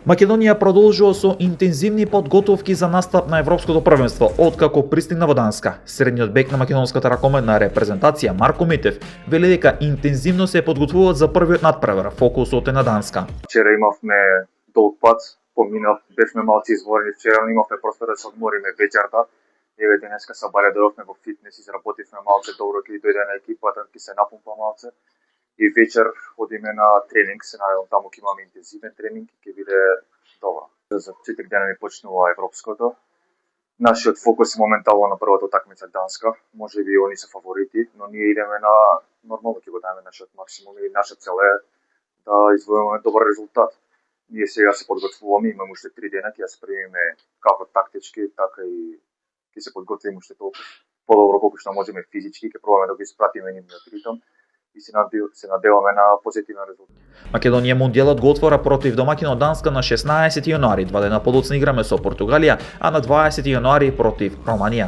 Македонија продолжува со интензивни подготовки за настап на Европското првенство откако пристигна во Данска. Средниот бек на македонската ракометна репрезентација Марко Митев вели дека интензивно се подготвуваат за првиот надпревар. Фокусот е на Данска. Вчера имавме долг пат, бевме малци изморени вчера, но имавме простор да се одмориме вечерта. Еве денеска се дојдовме во фитнес, изработивме малце добро, ќе дојде на екипата, ќе се напумпа малце. И вечер одиме на тренинг, се надевам таму ќе имаме интензивен тренинг и ќе биде добро. За 4 дена ни почнува Европското. Нашиот фокус е моментално на првата утакмица Данска. Можеби они се фаворити, но ние идеме на нормално ќе го дадеме нашиот максимум и наша цел е да извојуваме добар резултат. Ние сега се подготвуваме, имаме уште 3 дена, ќе ја спремиме како тактички, така и ќе се подготвиме уште толку подобро колку што можеме физички, ќе пробаме да го испратиме нивниот ритм и се надеваме на позитивен резултат. Македонија мундијалот го отвора против домакинот Данска на 16 јануари, 2 дена подоцна играме со Португалија, а на 20 јануари против Романија.